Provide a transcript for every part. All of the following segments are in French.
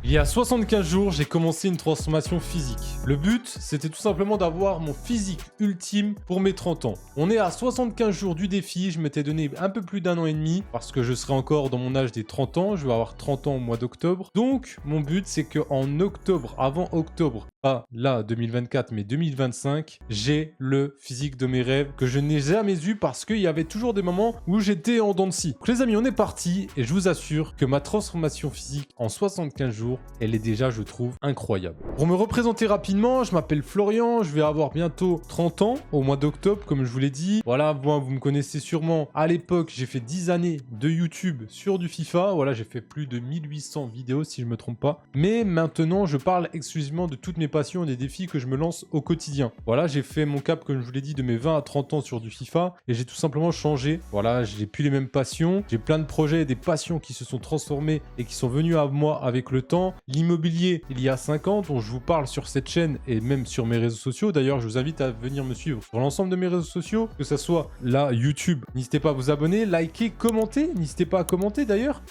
Il y a 75 jours, j'ai commencé une transformation physique. Le but, c'était tout simplement d'avoir mon physique ultime pour mes 30 ans. On est à 75 jours du défi, je m'étais donné un peu plus d'1 an et demi, parce que je serai encore dans mon âge des 30 ans, je vais avoir 30 ans au mois d'octobre. Donc, mon but, c'est qu'en octobre, avant octobre, pas là 2024, mais 2025, j'ai le physique de mes rêves que je n'ai jamais eu parce qu'il y avait toujours des moments où j'étais en dents de scie. Donc les amis, on est parti et je vous assure que ma transformation physique en 75 jours, elle est déjà, je trouve, incroyable. Pour me représenter rapidement, je m'appelle Florian, je vais avoir bientôt 30 ans au mois d'octobre, comme je vous l'ai dit. Voilà, moi, vous me connaissez sûrement. À l'époque, j'ai fait 10 années de YouTube sur du FIFA. Voilà, j'ai fait plus de 1800 vidéos, si je ne me trompe pas. Mais maintenant, je parle exclusivement de toutes mes passions et des défis que je me lance au quotidien. Voilà, j'ai fait mon cap, comme je vous l'ai dit, de mes 20 à 30 ans sur du FIFA et j'ai tout simplement changé. Voilà, j'ai plus les mêmes passions. J'ai plein de projets et des passions qui se sont transformées et qui sont venues à moi avec le temps. L'immobilier, il y a 5 ans, dont je vous parle sur cette chaîne et même sur mes réseaux sociaux. D'ailleurs, je vous invite à venir me suivre sur l'ensemble de mes réseaux sociaux, que ce soit là, YouTube. N'hésitez pas à vous abonner, liker, commenter. N'hésitez pas à commenter d'ailleurs.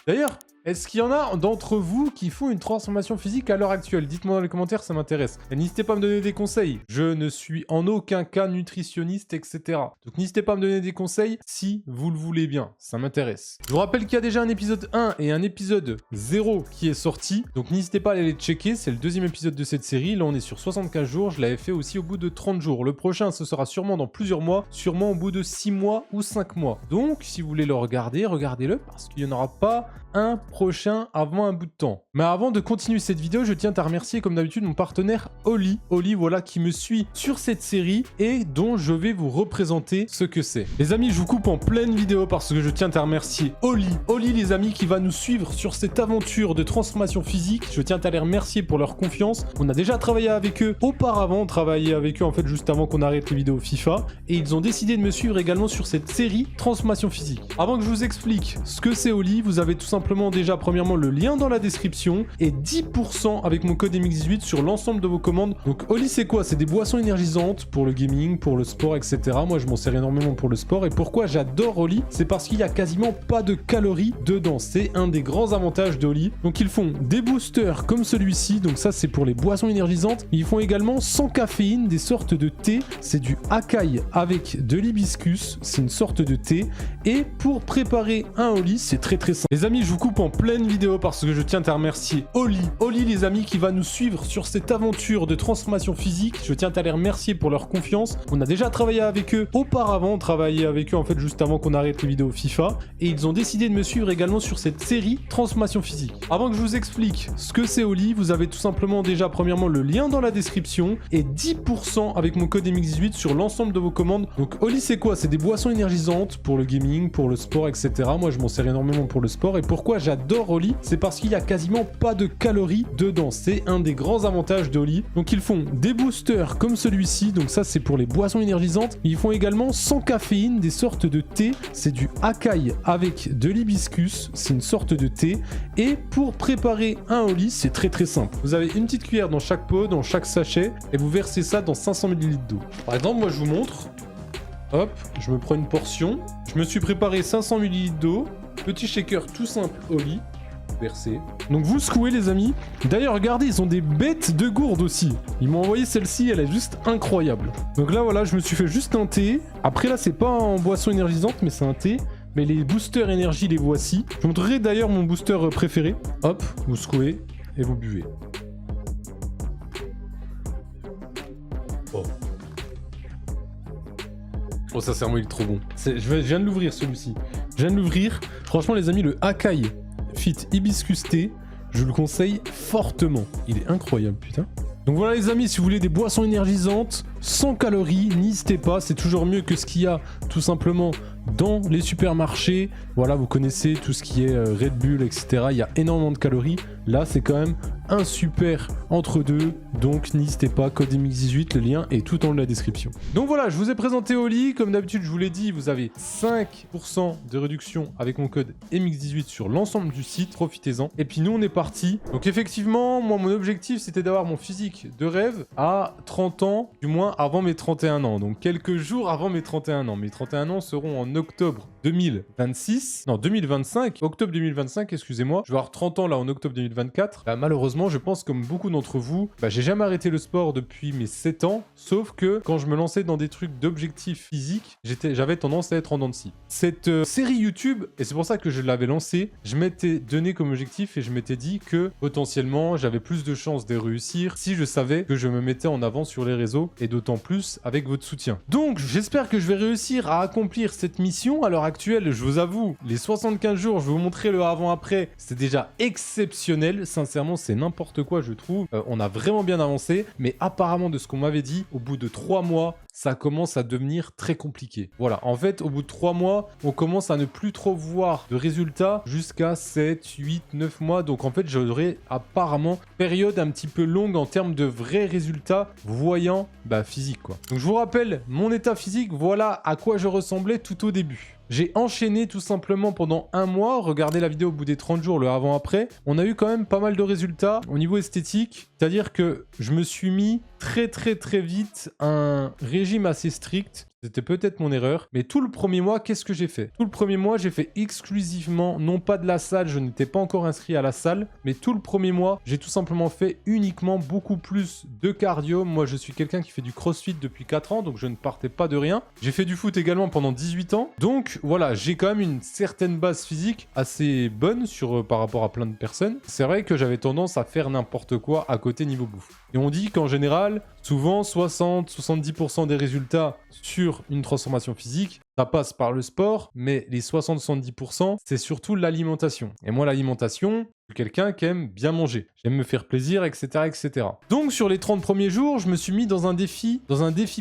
Est-ce qu'il y en a d'entre vous qui font une transformation physique à l'heure actuelle? Dites-moi dans les commentaires, ça m'intéresse. Et n'hésitez pas à me donner des conseils. Je ne suis en aucun cas nutritionniste, etc. Donc n'hésitez pas à me donner des conseils si vous le voulez bien. Ça m'intéresse. Je vous rappelle qu'il y a déjà un épisode 1 et un épisode 0 qui est sorti. Donc n'hésitez pas à aller les checker. C'est le deuxième épisode de cette série. Là, on est sur 75 jours. Je l'avais fait aussi au bout de 30 jours. Le prochain, ce sera sûrement dans plusieurs mois. Sûrement au bout de 6 mois ou 5 mois. Donc, si vous voulez le regarder, regardez-le parce qu'il n'y en aura pas un prochain avant un bout de temps. Mais avant de continuer cette vidéo, je tiens à remercier comme d'habitude mon partenaire Oli. Oli, voilà, qui me suit sur cette série et dont je vais vous représenter ce que c'est. Les amis, je vous coupe en pleine vidéo parce que je tiens à remercier Oli. Oli, les amis, qui va nous suivre sur cette aventure de transformation physique. Je tiens à les remercier pour leur confiance. On a déjà travaillé avec eux auparavant, on travaillait avec eux en fait juste avant qu'on arrête les vidéos FIFA. Et ils ont décidé de me suivre également sur cette série transformation physique. Avant que je vous explique ce que c'est Oli, vous avez tout simplement déjà premièrement le lien dans la description et 10% avec mon code MX18 sur l'ensemble de vos commandes. Donc Oli, c'est quoi? C'est des boissons énergisantes pour le gaming, pour le sport, etc. Moi je m'en sers énormément pour le sport. Et pourquoi j'adore Oli? C'est parce qu'il n'y a quasiment pas de calories dedans. C'est un des grands avantages d'Oli. Donc ils font des boosters comme celui-ci, donc ça c'est pour les boissons énergisantes. Ils font également sans caféine des sortes de thé. C'est du acai avec de l'hibiscus, c'est une sorte de thé. Et pour préparer un Oli, c'est très simple. Les amis, je vous coupe en pleine vidéo parce que je tiens à remercier Oli. Oli, les amis, qui va nous suivre sur cette aventure de transformation physique. Je tiens à les remercier pour leur confiance. On a déjà travaillé avec eux auparavant, on travaillait avec eux en fait juste avant qu'on arrête les vidéos FIFA. Et ils ont décidé de me suivre également sur cette série transformation physique. Avant que je vous explique ce que c'est Oli, vous avez tout simplement déjà premièrement le lien dans la description et 10% avec mon code MX18 sur l'ensemble de vos commandes. Donc Oli, c'est quoi? C'est des boissons énergisantes pour le gaming, pour le sport, etc. Moi je m'en sers énormément pour le sport. Et pourquoi j'adore Oli? C'est parce qu'il n'y a quasiment pas de calories dedans. C'est un des grands avantages d'Oli. Donc ils font des boosters comme celui-ci. Donc ça c'est pour les boissons énergisantes. Ils font également sans caféine des sortes de thé. C'est du acai avec de l'hibiscus. C'est une sorte de thé. Et pour préparer un Oli, c'est très simple. Vous avez une petite cuillère dans chaque pot, dans chaque sachet. Et vous versez ça dans 500 ml d'eau. Par exemple, moi je vous montre. Hop, je me prends une portion. Je me suis préparé 500 ml d'eau. Petit shaker tout simple Oli. Versé. Donc vous secouez les amis. D'ailleurs regardez, ils ont des bêtes de gourdes aussi. Ils m'ont envoyé celle-ci, elle est juste incroyable. Donc là voilà, je me suis fait juste un thé. Après là c'est pas en boisson énergisante mais c'est un thé. Mais les boosters énergie les voici. Je vous montrerai d'ailleurs mon booster préféré. Hop, vous secouez et vous buvez. Oh sincèrement il est trop bon. Je viens de l'ouvrir celui-ci. Je viens de l'ouvrir. Franchement les amis, le acai Fit Hibiscus Thé, je le conseille fortement. Il est incroyable, putain. Donc voilà les amis, si vous voulez des boissons énergisantes, sans calories, n'hésitez pas, c'est toujours mieux que ce qu'il y a tout simplement dans les supermarchés. Voilà, vous connaissez tout ce qui est Red Bull, etc. Il y a énormément de calories. Là, c'est quand même un super entre deux. Donc n'hésitez pas, code MX18, le lien est tout en haut de la description. Donc voilà, je vous ai présenté Oli. Comme d'habitude, je vous l'ai dit, vous avez 5% de réduction avec mon code MX18 sur l'ensemble du site. Profitez-en. Et puis nous, on est parti. Donc effectivement, moi, mon objectif, c'était d'avoir mon physique de rêve à 30 ans, du moins avant mes 31 ans. Donc quelques jours avant mes 31 ans. Mes 31 ans seront en octobre 2026. Non, 2025. Octobre 2025, excusez-moi. Je vais avoir 30 ans là en octobre 2024. Bah, malheureusement, malheureusement, je pense comme beaucoup d'entre vous, j'ai jamais arrêté le sport depuis mes 7 ans, sauf que quand je me lançais dans des trucs d'objectifs physiques, j'avais tendance à être en dents de scie. Cette série YouTube, et c'est pour ça que je l'avais lancée, je m'étais donné comme objectif et je m'étais dit que potentiellement j'avais plus de chances de réussir si je savais que je me mettais en avant sur les réseaux et d'autant plus avec votre soutien. Donc j'espère que je vais réussir à accomplir cette mission. À l'heure actuelle, je vous avoue, les 75 jours, je vais vous montrer le avant-après, c'est déjà exceptionnel. Sincèrement, c'est n'importe quoi, je trouve. On a vraiment bien avancé, mais apparemment de ce qu'on m'avait dit, au bout de 3 mois, ça commence à devenir très compliqué. Voilà, en fait, au bout de 3 mois, on commence à ne plus trop voir de résultats jusqu'à 7, 8, 9 mois. Donc en fait, j'aurai apparemment période un petit peu longue en termes de vrais résultats voyants, physique quoi. Donc je vous rappelle, mon état physique, voilà à quoi je ressemblais tout au début. J'ai enchaîné tout simplement pendant 1 mois, regardez la vidéo au bout des 30 jours, le avant-après. On a eu quand même pas mal de résultats au niveau esthétique, c'est-à-dire que je me suis mis très vite un régime assez strict. C'était peut-être mon erreur, mais tout le premier mois, qu'est-ce que j'ai fait? Tout le premier mois, j'ai fait exclusivement, non pas de la salle, je n'étais pas encore inscrit à la salle, mais tout le premier mois, j'ai tout simplement fait uniquement beaucoup plus de cardio. Moi, je suis quelqu'un qui fait du crossfit depuis 4 ans, donc je ne partais pas de rien. J'ai fait du foot également pendant 18 ans, donc voilà, j'ai quand même une certaine base physique assez bonne par rapport à plein de personnes. C'est vrai que j'avais tendance à faire n'importe quoi à côté niveau bouffe. Et on dit qu'en général, souvent 60-70% des résultats sur une transformation physique, ça passe par le sport, mais les 60-70%, c'est surtout l'alimentation. Et moi, l'alimentation, je suis quelqu'un qui aime bien manger. J'aime me faire plaisir, etc., etc. Donc, sur les 30 premiers jours, je me suis mis dans un défi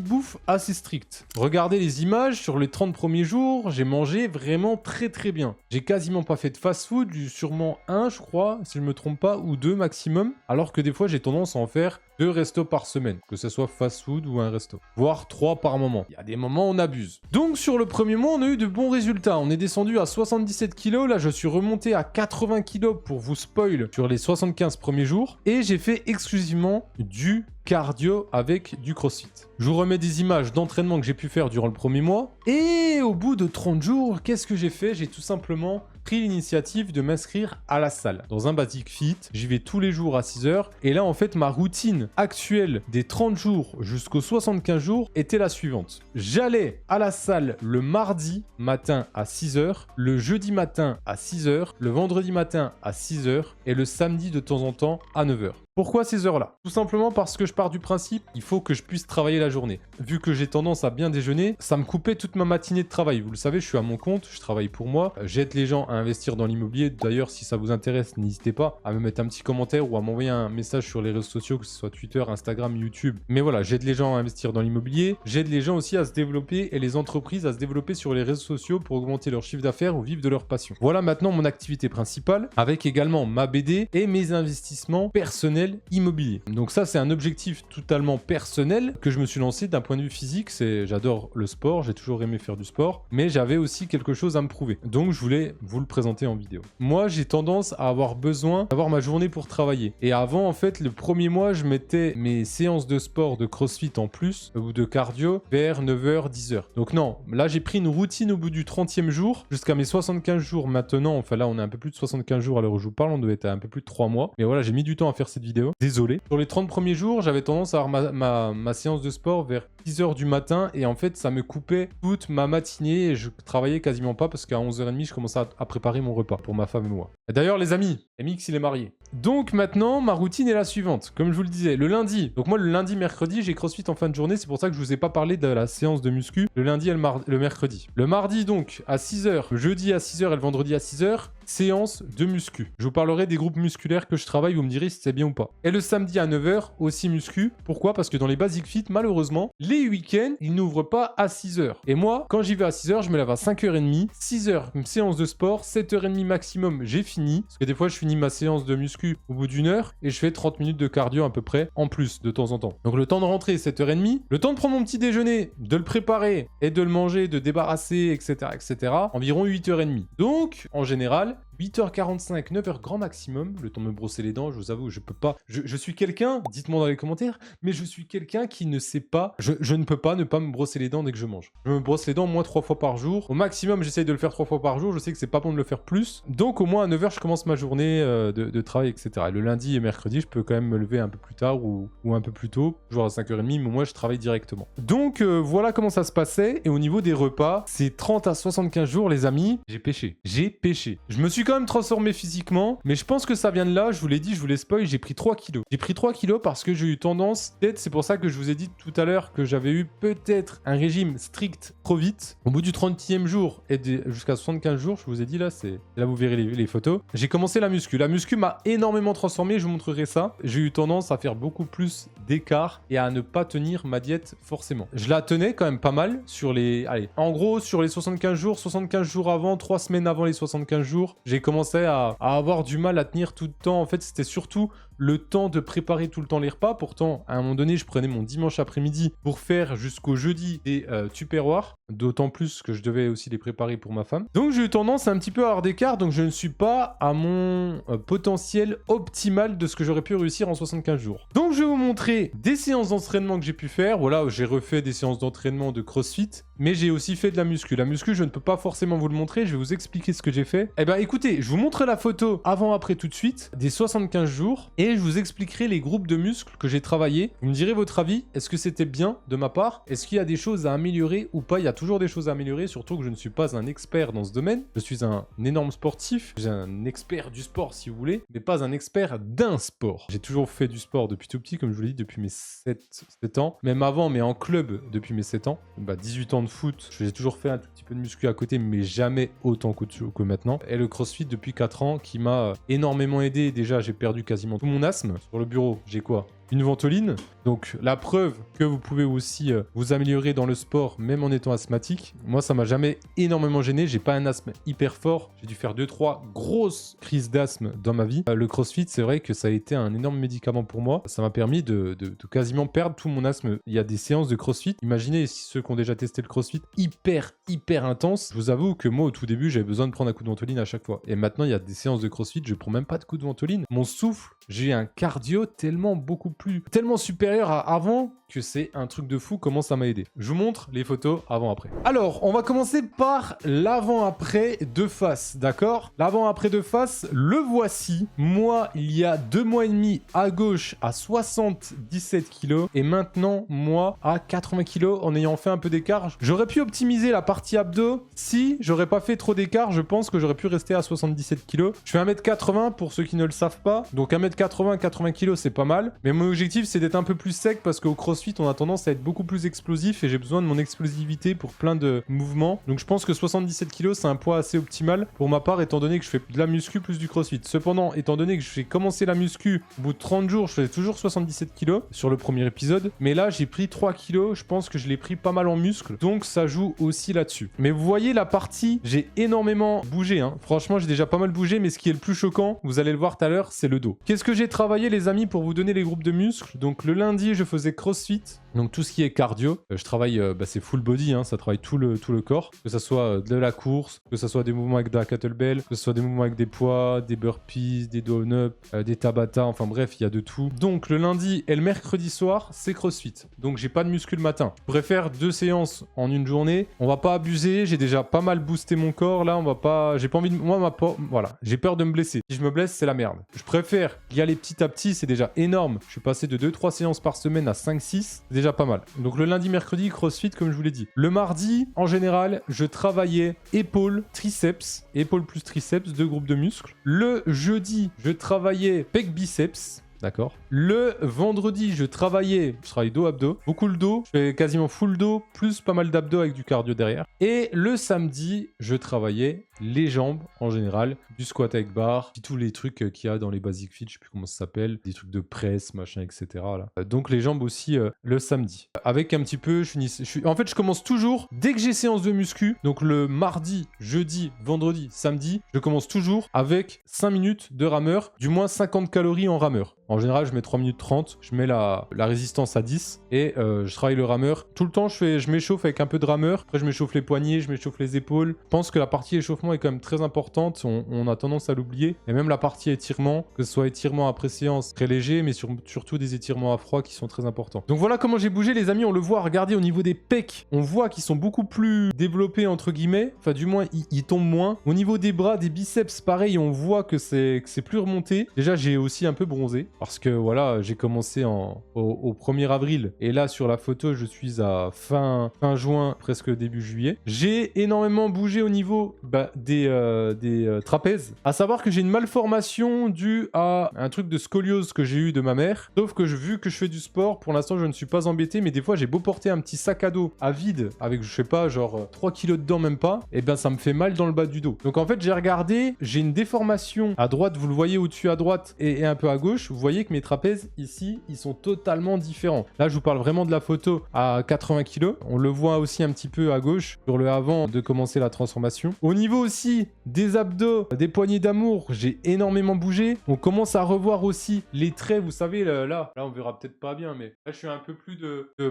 bouffe assez strict. Regardez les images, sur les 30 premiers jours, j'ai mangé vraiment très bien. J'ai quasiment pas fait de fast-food, sûrement 1, je crois, si je me trompe pas, ou 2 maximum, alors que des fois, j'ai tendance à en faire 2 restos par semaine, que ce soit fast-food ou un resto, voire 3 par moment. Il y a des moments où on abuse. Donc, sur le premier mois, on a eu de bons résultats. On est descendu à 77 kg. Là, je suis remonté à 80 kg pour vous spoil sur les 75 premiers jours. Et j'ai fait exclusivement du cardio avec du crossfit. Je vous remets des images d'entraînement que j'ai pu faire durant le premier mois. Et au bout de 30 jours, qu'est-ce que j'ai fait? J'ai tout simplement pris l'initiative de m'inscrire à la salle. Dans un Basic Fit, j'y vais tous les jours à 6 heures. Et là, en fait, ma routine actuelle des 30 jours jusqu'aux 75 jours était la suivante. J'allais à la salle le mardi matin à 6 heures, le jeudi matin à 6 heures, le vendredi matin à 6 heures et le samedi de temps en temps à 9 heures. Pourquoi ces heures-là? Tout simplement parce que je pars du principe, il faut que je puisse travailler la journée. Vu que j'ai tendance à bien déjeuner, ça me coupait toute ma matinée de travail. Vous le savez, je suis à mon compte, je travaille pour moi. J'aide les gens à investir dans l'immobilier. D'ailleurs, si ça vous intéresse, n'hésitez pas à me mettre un petit commentaire ou à m'envoyer un message sur les réseaux sociaux, que ce soit Twitter, Instagram, YouTube. Mais voilà, j'aide les gens à investir dans l'immobilier. J'aide les gens aussi à se développer et les entreprises à se développer sur les réseaux sociaux pour augmenter leur chiffre d'affaires ou vivre de leur passion. Voilà maintenant mon activité principale, avec également ma BD et mes investissements personnels immobilier. Donc ça, c'est un objectif totalement personnel que je me suis lancé d'un point de vue physique. J'adore le sport, j'ai toujours aimé faire du sport, mais j'avais aussi quelque chose à me prouver. Donc je voulais vous le présenter en vidéo. Moi, j'ai tendance à avoir besoin d'avoir ma journée pour travailler. Et avant, en fait, le premier mois, je mettais mes séances de sport, de crossfit en plus, ou de cardio, vers 9h, 10h. Donc non, là, j'ai pris une routine au bout du 30e jour, jusqu'à mes 75 jours maintenant. Enfin là, on est un peu plus de 75 jours à l'heure où je vous parle, on devait être à un peu plus de 3 mois. Mais voilà, j'ai mis du temps à faire cette vidéo. Désolé. Sur les 30 premiers jours, j'avais tendance à avoir ma séance de sport vers 10h du matin et en fait, ça me coupait toute ma matinée et je travaillais quasiment pas parce qu'à 11h30, je commençais à préparer mon repas pour ma femme et moi. Et d'ailleurs, les amis, MX, il est marié. Donc maintenant, ma routine est la suivante. Comme je vous le disais, le lundi. Donc moi, le lundi, mercredi, j'ai crossfit en fin de journée. C'est pour ça que je vous ai pas parlé de la séance de muscu le lundi et le mercredi. Le mardi, donc, à 6h, le jeudi à 6h et le vendredi à 6h, séance de muscu. Je vous parlerai des groupes musculaires que je travaille, vous me direz si c'est bien ou pas. Et le samedi à 9h, aussi muscu. Pourquoi? Parce que dans les Basic Fit, malheureusement, les week-ends, ils n'ouvrent pas à 6h. Et moi, quand j'y vais à 6h, je me lève à 5h30. 6h, une séance de sport. 7h30 maximum, j'ai fini. Parce que des fois, je finis ma séance de muscu au bout d'une heure et je fais 30 minutes de cardio à peu près en plus de temps en temps. Donc le temps de rentrer, 7h30. Le temps de prendre mon petit déjeuner, de le préparer et de le manger, de débarrasser, etc., etc. Environ 8h30. Donc, en général, 8h45, 9h grand maximum, le temps de me brosser les dents, je vous avoue, je peux pas. Je suis quelqu'un, dites-moi dans les commentaires, mais je suis quelqu'un qui ne sait pas, je ne peux pas ne pas me brosser les dents dès que je mange. Je me brosse les dents au moins 3 fois par jour. Au maximum, j'essaye de le faire 3 fois par jour, je sais que c'est pas bon de le faire plus. Donc au moins à 9h, je commence ma journée de travail, etc. Et le lundi et mercredi, je peux quand même me lever un peu plus tard ou un peu plus tôt, toujours à 5h30, mais moi je travaille directement. Donc voilà comment ça se passait. Et au niveau des repas, c'est 30 à 75 jours, les amis, j'ai pêché. J'ai pêché. Je me suis quand même transformé physiquement, mais je pense que ça vient de là, je vous l'ai dit, je vous l'ai spoil, j'ai pris 3 kilos. J'ai pris 3 kilos parce que j'ai eu tendance, peut-être c'est pour ça que je vous ai dit tout à l'heure que j'avais eu peut-être un régime strict trop vite. Au bout du 30e jour et jusqu'à 75 jours, je vous ai dit là, c'est là vous verrez les photos, j'ai commencé la muscu. La muscu m'a énormément transformé, je vous montrerai ça. J'ai eu tendance à faire beaucoup plus d'écart et à ne pas tenir ma diète forcément. Je la tenais quand même pas mal sur les... Allez, en gros, sur les 75 jours avant, 3 semaines avant les 75 jours, j'ai commencé à avoir du mal à tenir tout le temps. En fait, c'était surtout le temps de préparer tout le temps les repas. Pourtant, à un moment donné, je prenais mon dimanche après-midi pour faire jusqu'au jeudi des tupperwares. D'autant plus que je devais aussi les préparer pour ma femme. Donc, j'ai eu tendance à un petit peu avoir d'écart. Donc, je ne suis pas à mon potentiel optimal de ce que j'aurais pu réussir en 75 jours. Donc, je vais vous montrer des séances d'entraînement que j'ai pu faire. Voilà, j'ai refait des séances d'entraînement de CrossFit. Mais j'ai aussi fait de la muscu. La muscu, je ne peux pas forcément vous le montrer. Je vais vous expliquer ce que j'ai fait. Eh ben, écoutez, je vous montre la photo avant-après tout de suite des 75 jours. Et je vous expliquerai les groupes de muscles que j'ai travaillés. Vous me direz votre avis. Est-ce que c'était bien de ma part? Est-ce qu'il y a des choses à améliorer ou pas? Il y a toujours des choses à améliorer, surtout que je ne suis pas un expert dans ce domaine. Je suis un énorme sportif. J'ai un expert du sport, si vous voulez, mais pas un expert d'un sport. J'ai toujours fait du sport depuis tout petit, comme je vous l'ai dit, depuis mes 7 ans. Même avant, mais en club depuis mes 7 ans. 18 ans de foot. J'ai toujours fait un tout petit peu de muscu à côté, mais jamais autant que maintenant. Et le CrossFit depuis 4 ans qui m'a énormément aidé. Déjà, j'ai perdu quasiment tout mon asthme. Sur le bureau, j'ai quoi? Une ventoline, donc la preuve que vous pouvez aussi vous améliorer dans le sport même en étant asthmatique. Moi ça m'a jamais énormément gêné, j'ai pas un asthme hyper fort, j'ai dû faire 2-3 grosses crises d'asthme dans ma vie. Le CrossFit, c'est vrai que ça a été un énorme médicament pour moi, ça m'a permis de quasiment perdre tout mon asthme. Il y a des séances de CrossFit, imaginez ceux qui ont déjà testé le CrossFit, hyper intense. Je vous avoue que moi au tout début j'avais besoin de prendre un coup de ventoline à chaque fois, et maintenant il y a des séances de CrossFit, je prends même pas de coup de ventoline. Mon souffle, j'ai un cardio tellement supérieur à avant que c'est un truc de fou comment ça m'a aidé. Je vous montre les photos avant-après. Alors, on va commencer par l'avant-après de face, d'accord? L'avant-après de face, le voici. Moi, il y a 2 mois et demi à gauche à 77 kg et maintenant, moi, à 80 kg en ayant fait un peu d'écart. J'aurais pu optimiser la partie abdos si j'aurais pas fait trop d'écart. Je pense que j'aurais pu rester à 77 kg. Je fais 1m80 pour ceux qui ne le savent pas. Donc 1m80, 80 kg, c'est pas mal. Mais mon objectif, c'est d'être un peu plus sec parce qu'au CrossFit, on a tendance à être beaucoup plus explosif et j'ai besoin de mon explosivité pour plein de mouvements. Donc je pense que 77 kg, c'est un poids assez optimal pour ma part, étant donné que je fais de la muscu plus du CrossFit. Cependant, étant donné que j'ai commencé la muscu, au bout de 30 jours, je faisais toujours 77 kg sur le premier épisode. Mais là, j'ai pris 3 kg. Je pense que je l'ai pris pas mal en muscle. Donc ça joue aussi là-dessus. Mais vous voyez la partie, j'ai énormément bougé. Franchement, j'ai déjà pas mal bougé. Mais ce qui est le plus choquant, vous allez le voir tout à l'heure, c'est le dos. Qu'est-ce que j'ai travaillé, les amis, pour vous donner les groupes de muscles? Donc le lundi, je faisais CrossFit. Donc tout ce qui est cardio, je travaille, c'est full body, ça travaille tout le corps, que ça soit de la course, que ça soit des mouvements avec de la kettlebell, que ce soit des mouvements avec des poids, des burpees, des down-up, des tabata, enfin bref, il y a de tout. Donc le lundi et le mercredi soir, c'est CrossFit. Donc j'ai pas de muscu le matin. Je préfère 2 séances en une journée. On va pas abuser, j'ai déjà pas mal boosté mon corps, là on va pas... J'ai pas envie de... Voilà, j'ai peur de me blesser. Si je me blesse, c'est la merde. Je préfère y aller petit à petit, c'est déjà énorme. Je suis passé de 2-3 séances par semaine à 5-6, c'est déjà pas mal. Donc le lundi, mercredi, CrossFit comme je vous l'ai dit. Le mardi, en général, je travaillais épaules, triceps, épaules plus triceps, 2 groupes de muscles. Le jeudi, je travaillais pec biceps. D'accord. Le vendredi, je travaille dos, abdos. Beaucoup le dos. Je fais quasiment full dos, plus pas mal d'abdos avec du cardio derrière. Et le samedi, je travaillais les jambes en général. Du squat avec barre. Puis tous les trucs qu'il y a dans les Basic Fit, je sais plus comment ça s'appelle. Des trucs de presse, machin, etc. Là. Donc les jambes aussi le samedi. Avec un petit peu, en fait, je commence toujours, dès que j'ai séance de muscu, donc le mardi, jeudi, vendredi, samedi, je commence toujours avec 5 minutes de rameur, du moins 50 calories en rameur. En général, je mets 3 minutes 30, je mets la résistance à 10 et je travaille le rameur. Tout le temps, je m'échauffe avec un peu de rameur. Après, je m'échauffe les poignets, je m'échauffe les épaules. Je pense que la partie échauffement l'échauffement est quand même très importante. On a tendance à l'oublier. Et même la partie étirement, que ce soit étirement après séance, très léger, mais surtout des étirements à froid qui sont très importants. Donc voilà comment j'ai bougé, les amis. On le voit, regardez au niveau des pecs. On voit qu'ils sont beaucoup plus développés, entre guillemets. Enfin, du moins, ils tombent moins. Au niveau des bras, des biceps, pareil, on voit que c'est plus remonté. Déjà, j'ai aussi un peu bronzé. Parce que voilà, j'ai commencé au 1er avril. Et là, sur la photo, je suis à fin juin, presque début juillet. J'ai énormément bougé au niveau des trapèzes. À savoir que j'ai une malformation due à un truc de scoliose que j'ai eu de ma mère. Sauf que vu que je fais du sport, pour l'instant, je ne suis pas embêté. Mais des fois, j'ai beau porter un petit sac à dos à vide avec, je sais pas, genre 3 kilos dedans, même pas. Et ben, ça me fait mal dans le bas du dos. Donc en fait, j'ai regardé, j'ai une déformation à droite. Vous le voyez au-dessus à droite et un peu à gauche. Vous voyez que mes trapèzes ici, ils sont totalement différents. Là, je vous parle vraiment de la photo à 80 kg. On le voit aussi un petit peu à gauche sur le avant de commencer la transformation. Au niveau aussi des abdos, des poignées d'amour, j'ai énormément bougé. On commence à revoir aussi les traits. Vous savez, là on verra peut-être pas bien, mais là, je suis un peu plus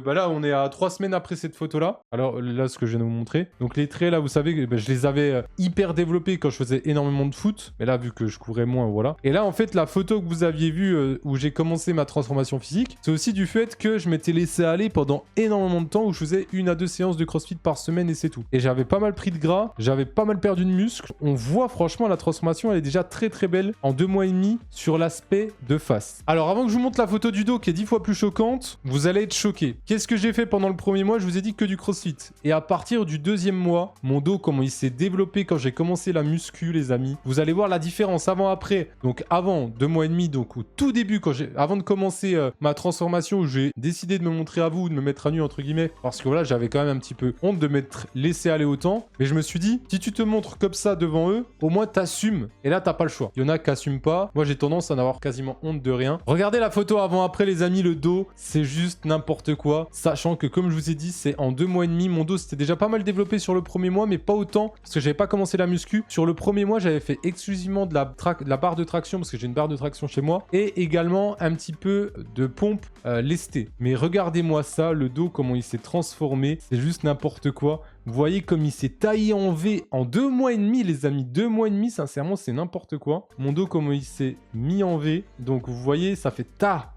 bah là, on est à 3 semaines après cette photo-là. Alors là, ce que je viens de vous montrer. Donc les traits, là, vous savez, je les avais hyper développés quand je faisais énormément de foot. Mais là, vu que je courais moins, voilà. Et là, en fait, la photo que vous aviez vue où j'ai commencé ma transformation physique, c'est aussi du fait que je m'étais laissé aller pendant énormément de temps où je faisais 1 à 2 séances de CrossFit par semaine et c'est tout. Et j'avais pas mal pris de gras, j'avais pas mal perdu de muscles. On voit franchement la transformation, elle est déjà très très belle en 2 mois et demi sur l'aspect de face. Alors avant que je vous montre la photo du dos qui est 10 fois plus choquante, vous allez être choqués. Qu'est-ce que j'ai fait pendant le 1er mois? Je vous ai dit que du CrossFit. Et à partir du 2e mois, mon dos, comment il s'est développé quand j'ai commencé la muscu, les amis. Vous allez voir la différence avant-après. Donc avant 2 mois et demi, donc au tout début, avant de commencer ma transformation, où j'ai décidé de me montrer à vous, de me mettre à nu entre guillemets, parce que voilà, j'avais quand même un petit peu honte de m'être laissé aller autant. Mais je me suis dit, si tu te montres comme ça devant eux, au moins t'assumes. Et là, t'as pas le choix. Il y en a qui assument pas. Moi, j'ai tendance à n'avoir quasiment honte de rien. Regardez la photo avant-après, les amis, le dos, c'est juste n'importe quoi. Sachant que, comme je vous ai dit, c'est en 2 mois et demi. Mon dos, c'était déjà pas mal développé sur le 1er mois, mais pas autant, parce que j'avais pas commencé la muscu. Sur le 1er mois, j'avais fait exclusivement de la barre de traction, parce que j'ai une barre de traction chez moi, et également un petit peu de pompe lestée. Mais regardez-moi ça, le dos, comment il s'est transformé, c'est juste n'importe quoi. Vous voyez comme il s'est taillé en V en 2 mois et demi, les amis. 2 mois et demi, sincèrement, c'est n'importe quoi. Mon dos, comment il s'est mis en V. Donc, vous voyez, ça fait ta.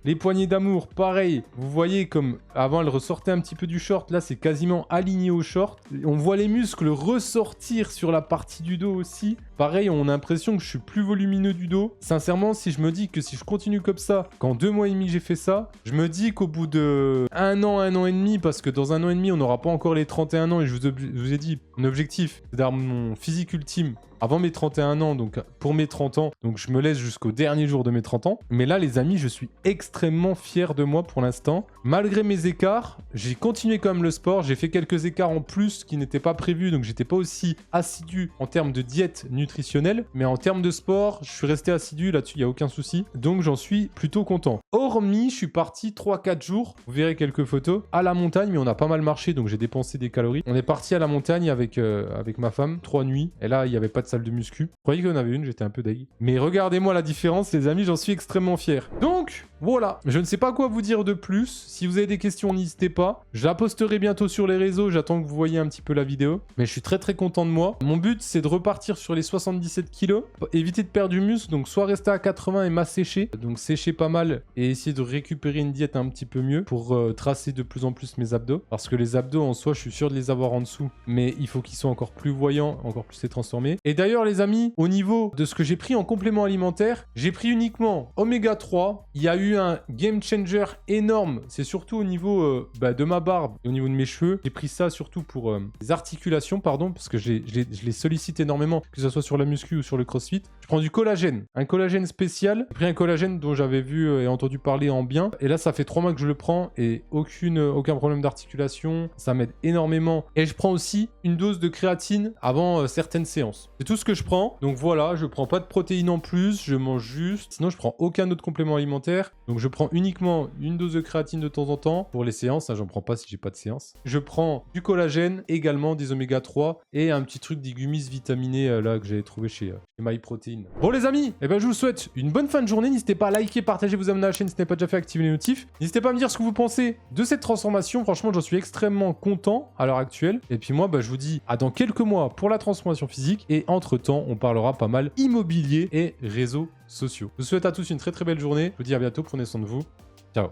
Les poignées d'amour, pareil. Vous voyez comme avant, elle ressortait un petit peu du short. Là, c'est quasiment aligné au short. On voit les muscles ressortir sur la partie du dos aussi. Pareil, on a l'impression que je suis plus volumineux du dos. Sincèrement, si je me dis que si je continue comme ça, qu'en 2 mois et demi, j'ai fait ça, je me dis qu'au bout de 1 an et demi, parce que dans 1 an et demi, on n'aura pas encore les 31 ans. Et je vous ai dit, mon objectif, c'est d'avoir mon physique ultime avant mes 31 ans, donc pour mes 30 ans. Donc je me laisse jusqu'au dernier jour de mes 30 ans. Mais là, les amis, je suis extrêmement fier de moi pour l'instant. Malgré mes écarts, j'ai continué quand même le sport. J'ai fait quelques écarts en plus qui n'étaient pas prévus. Donc j'étais pas aussi assidu en termes de diète nutritionnelle. Mais en termes de sport, je suis resté assidu. Là-dessus, il n'y a aucun souci. Donc j'en suis plutôt content. Hormis, je suis parti 3-4 jours. Vous verrez quelques photos à la montagne. Mais on a pas mal marché. Donc j'ai dépensé des calories. On est parti à la montagne avec ma femme. 3 nuits. Et là, il n'y avait pas de salle de muscu. Je croyais qu'il y en avait une, j'étais un peu deg. Mais regardez-moi la différence, les amis, j'en suis extrêmement fier. Donc, voilà. Je ne sais pas quoi vous dire de plus. Si vous avez des questions, n'hésitez pas. Je la posterai bientôt sur les réseaux. J'attends que vous voyez un petit peu la vidéo. Mais je suis très très content de moi. Mon but, c'est de repartir sur les 77 kilos. Éviter de perdre du muscle. Donc, soit rester à 80 et m'assécher. Donc, sécher pas mal et essayer de récupérer une diète un petit peu mieux pour tracer de plus en plus mes abdos. Parce que les abdos, en soi, je suis sûr de les avoir en dessous. Mais il faut qu'ils soient encore plus voyants, encore plus transformés. Et d'ailleurs, les amis, au niveau de ce que j'ai pris en complément alimentaire, j'ai pris uniquement Oméga 3. Il y a eu un game changer énorme. C'est surtout au niveau de ma barbe et au niveau de mes cheveux. J'ai pris ça surtout pour les articulations, parce que je les sollicite énormément, que ce soit sur la muscu ou sur le CrossFit. Je prends du collagène, un collagène spécial. J'ai pris un collagène dont j'avais vu et entendu parler en bien. Et là, ça fait 3 mois que je le prends et aucun problème d'articulation. Ça m'aide énormément. Et je prends aussi une dose de créatine avant certaines séances. C'est tout ce que je prends. Donc voilà, je prends pas de protéines en plus, je mange juste. Sinon, je prends aucun autre complément alimentaire. Donc je prends uniquement une dose de créatine de temps en temps pour les séances. J'en prends pas si j'ai pas de séance. Je prends du collagène, également des oméga 3 et un petit truc des gummies vitaminés là que j'avais trouvé chez MyProtein. prochaine. Bon les amis, eh ben, je vous souhaite une bonne fin de journée. N'hésitez pas à liker, partager, vous abonner à la chaîne si ce n'est pas déjà fait, activer les notifs. N'hésitez pas à me dire ce que vous pensez de cette transformation. Franchement, j'en suis extrêmement content à l'heure actuelle. Et puis moi, je vous dis à dans quelques mois pour la transformation physique. Et entre-temps, on parlera pas mal immobilier et réseaux sociaux. Je vous souhaite à tous une très très belle journée. Je vous dis à bientôt, prenez soin de vous. Ciao.